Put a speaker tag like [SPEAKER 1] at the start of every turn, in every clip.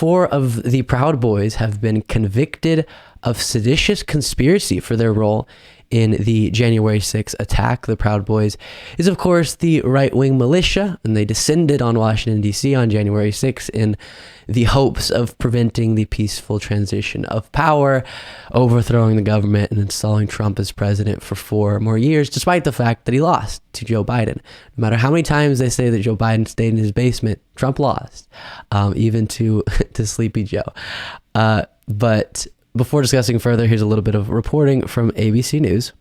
[SPEAKER 1] 4 of the Proud Boys have been convicted of seditious conspiracy for their role in the January 6th attack. The Proud Boys is, of course, the right-wing militia, and they descended on Washington, D.C. on January 6th in the hopes of preventing the peaceful transition of power, overthrowing the government, and installing Trump as president for 4 more years, despite the fact that he lost to Joe Biden. No matter how many times they say that Joe Biden stayed in his basement, Trump lost, even to Sleepy Joe. But before discussing further, here's a little bit of reporting from ABC News.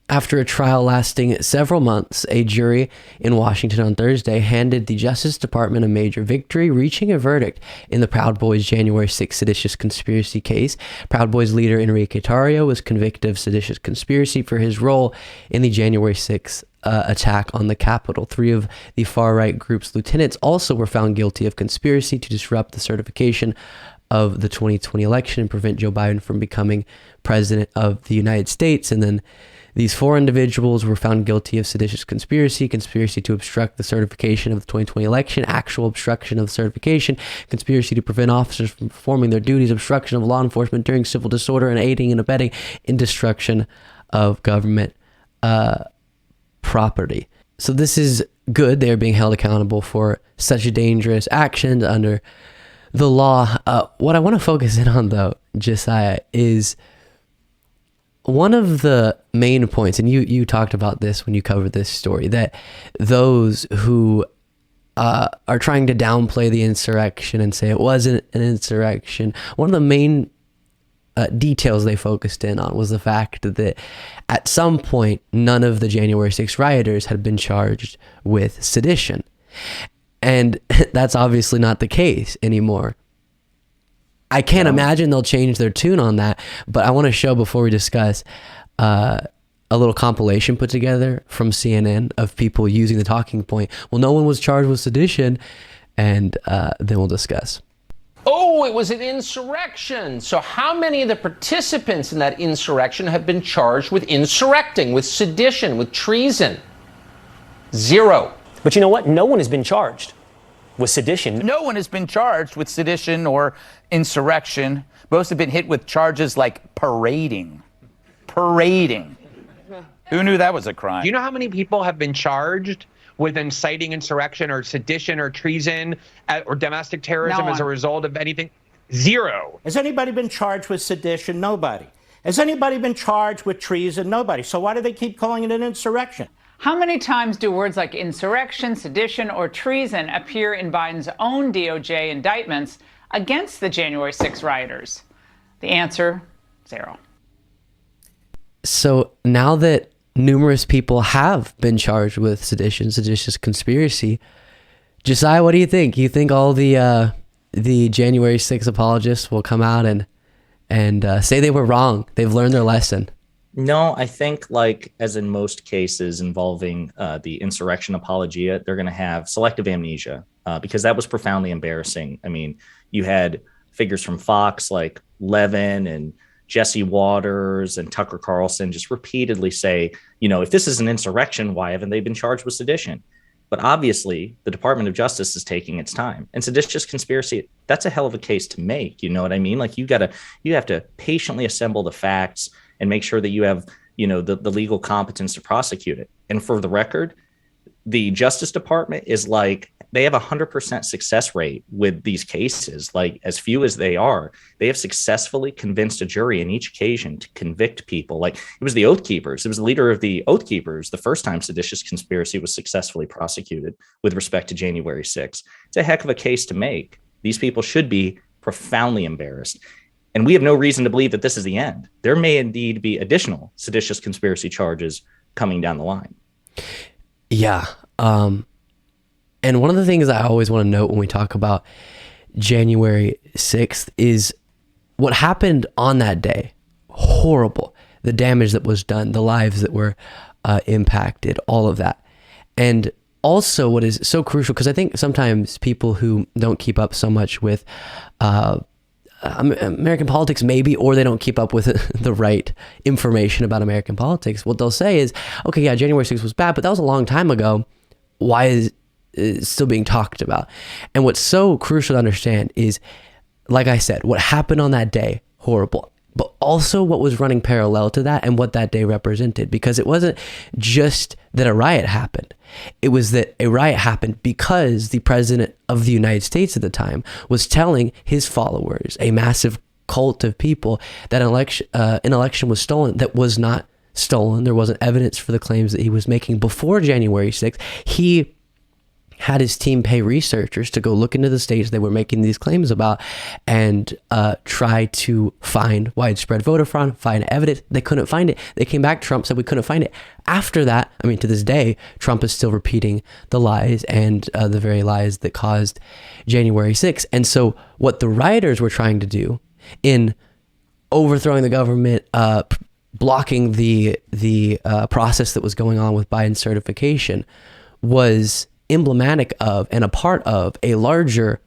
[SPEAKER 1] After a trial lasting several months, a jury in Washington on Thursday handed the Justice Department a major victory, reaching a verdict in the Proud Boys January 6 seditious conspiracy case. Proud Boys leader Enrique Tarrio was convicted of seditious conspiracy for his role in the January 6 attack on the Capitol. 3 of the far-right group's lieutenants also were found guilty of conspiracy to disrupt the certification of the 2020 election and prevent Joe Biden from becoming president of the United States. And then these 4 individuals were found guilty of seditious conspiracy, conspiracy to obstruct the certification of the 2020 election, actual obstruction of the certification, conspiracy to prevent officers from performing their duties, obstruction of law enforcement during civil disorder, and aiding and abetting in destruction of government property. So this is good. They are being held accountable for such dangerous actions under the law. What I want to focus in on, though, Josiah, is one of the main points, and you talked about this when you covered this story, that those who are trying to downplay the insurrection and say it wasn't an insurrection, one of the main details they focused in on was the fact that at some point, none of the January 6 rioters had been charged with sedition. And that's obviously not the case anymore. I can't imagine they'll change their tune on that, but I want to show, before we discuss, a little compilation put together from CNN of people using the talking point, well, no one was charged with sedition, and then we'll discuss.
[SPEAKER 2] Oh, it was an insurrection. So how many of the participants in that insurrection have been charged with insurrecting, with sedition, with treason? 0.
[SPEAKER 3] But you know what? No one has been charged with sedition.
[SPEAKER 4] No one has been charged with sedition or insurrection. Most have been hit with charges like parading. Parading. Who knew that was a crime?
[SPEAKER 5] Do you know how many people have been charged with inciting insurrection or sedition or treason or domestic terrorism as a result of anything? 0.
[SPEAKER 6] Has anybody been charged with sedition? Nobody. Has anybody been charged with treason? Nobody. So why do they keep calling it an insurrection?
[SPEAKER 7] How many times do words like insurrection, sedition, or treason appear in Biden's own DOJ indictments against the January 6 rioters? The answer, 0.
[SPEAKER 1] So now that numerous people have been charged with sedition, seditious conspiracy, Josiah, what do you think? You think all the January 6 apologists will come out and say they were wrong, they've learned their lesson?
[SPEAKER 8] No, I think, like as in most cases involving the insurrection apologia, they're going to have selective amnesia because that was profoundly embarrassing. I mean, you had figures from Fox like Levin and Jesse Waters and Tucker Carlson just repeatedly say, if this is an insurrection, why haven't they been charged with sedition? But obviously, the Department of Justice is taking its time. And seditious conspiracy, that's a hell of a case to make. You know what I mean? Like you have to patiently assemble the facts and make sure that you have, the legal competence to prosecute it. And for the record, the Justice Department is like, they have 100% success rate with these cases. Like as few as they are, they have successfully convinced a jury in each occasion to convict people. Like it was the Oath Keepers. It was the leader of the Oath Keepers the first time seditious conspiracy was successfully prosecuted with respect to January 6. It's a heck of a case to make. These people should be profoundly embarrassed. And we have no reason to believe that this is the end. There may indeed be additional seditious conspiracy charges coming down the line.
[SPEAKER 1] Yeah. And one of the things I always want to note when we talk about January 6th is what happened on that day. Horrible. The damage that was done, the lives that were impacted, all of that. And also what is so crucial, because I think sometimes people who don't keep up so much with American politics maybe, or they don't keep up with the right information about American politics, what they'll say is, okay, yeah, January 6th was bad, but that was a long time ago. Why is it still being talked about? And what's so crucial to understand is like I said, what happened on that day, horrible. But also what was running parallel to that and what that day represented. Because it wasn't just that a riot happened. It was that a riot happened because the president of the United States at the time was telling his followers, a massive cult of people, that an election was stolen that was not stolen. There wasn't evidence for the claims that he was making before January 6th. He had his team pay researchers to go look into the states they were making these claims about and try to find widespread voter fraud, find evidence. They couldn't find it. They came back. Trump said we couldn't find it. After that, I mean, to this day, Trump is still repeating the lies and the very lies that caused January 6th. And so what the rioters were trying to do in overthrowing the government, blocking the process that was going on with Biden's certification, was emblematic of and a part of a larger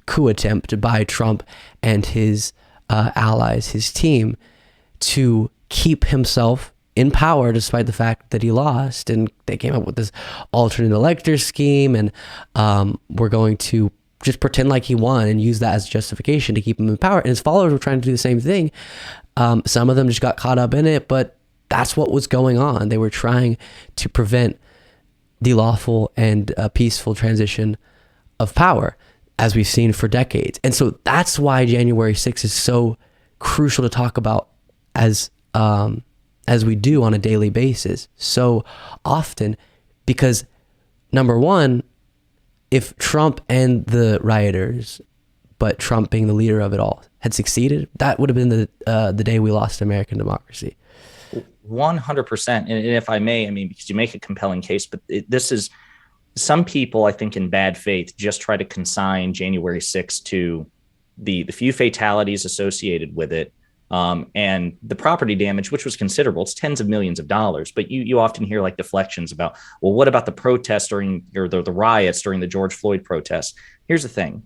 [SPEAKER 1] coup attempt by Trump and his allies, his team, to keep himself in power despite the fact that he lost. And they came up with this alternate elector scheme, and we're going to just pretend like he won and use that as justification to keep him in power. And his followers were trying to do the same thing. Some of them just got caught up in it, but that's what was going on. They were trying to prevent the lawful and peaceful transition of power, as we've seen for decades. And so that's why January 6th is so crucial to talk about as we do on a daily basis so often, because number one, if Trump and the rioters, but Trump being the leader of it all, had succeeded, that would have been the day we lost American democracy.
[SPEAKER 8] 100%. And if I may, I mean, because you make a compelling case, but this is, some people, I think, in bad faith, just try to consign January 6th to the few fatalities associated with it, and the property damage, which was considerable. It's tens of millions of dollars. But you often hear like deflections about, well, what about the protests during, or the riots during the George Floyd protests? Here's the thing.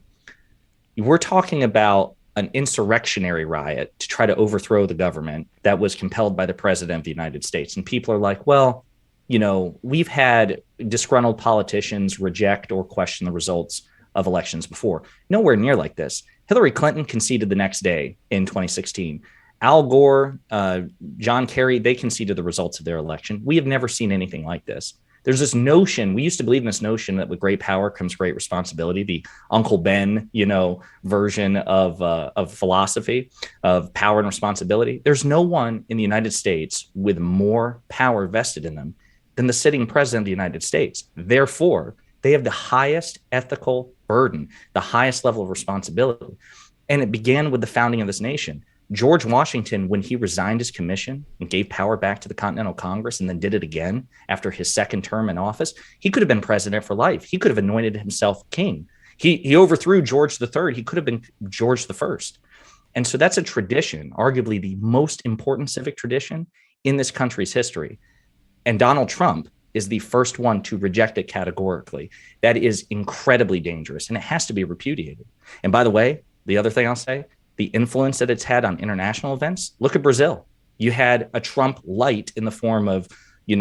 [SPEAKER 8] We're talking about an insurrectionary riot to try to overthrow the government that was compelled by the president of the United States. And people are like, well, you know, we've had disgruntled politicians reject or question the results of elections before. Nowhere near like this. Hillary Clinton conceded the next day in 2016. Al Gore, John Kerry, they conceded the results of their election. We have never seen anything like this. There's this notion, we used to believe in this notion that with great power comes great responsibility, the Uncle Ben, version of philosophy of power and responsibility. There's no one in the United States with more power vested in them than the sitting president of the United States. Therefore, they have the highest ethical burden, the highest level of responsibility. And it began with the founding of this nation. George Washington, when he resigned his commission and gave power back to the Continental Congress and then did it again after his second term in office, he could have been president for life. He could have anointed himself king. He overthrew George III. He could have been George I. And so that's a tradition, arguably the most important civic tradition in this country's history. And Donald Trump is the first one to reject it categorically. That is incredibly dangerous, and it has to be repudiated. And by the way, the other thing I'll say, the influence that it's had on international events. Look at Brazil. You had a Trump light in the form of, a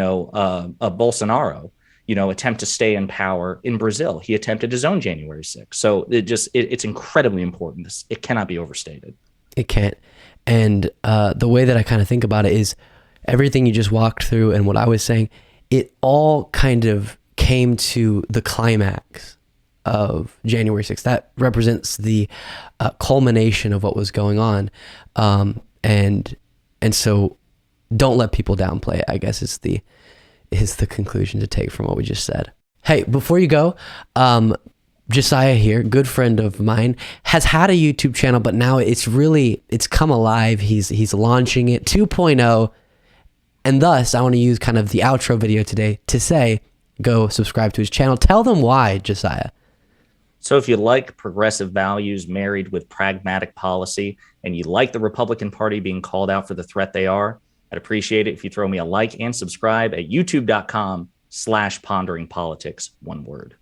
[SPEAKER 8] Bolsonaro, attempt to stay in power in Brazil. He attempted his own January 6th. So it's incredibly important. It cannot be overstated.
[SPEAKER 1] It can't. And the way that I kind of think about it is everything you just walked through and what I was saying, it all kind of came to the climax of January 6th. That represents the culmination of what was going on. And so don't let people downplay it, I guess is the conclusion to take from what we just said. Hey, before you go, Josiah here, good friend of mine, has had a YouTube channel, but now it's come alive. He's launching it 2.0. And thus I want to use kind of the outro video today to say, go subscribe to his channel. Tell them why, Josiah.
[SPEAKER 8] So if you like progressive values married with pragmatic policy, and you like the Republican Party being called out for the threat they are, I'd appreciate it if you throw me a like and subscribe at youtube.com/ponderingpolitics, one word.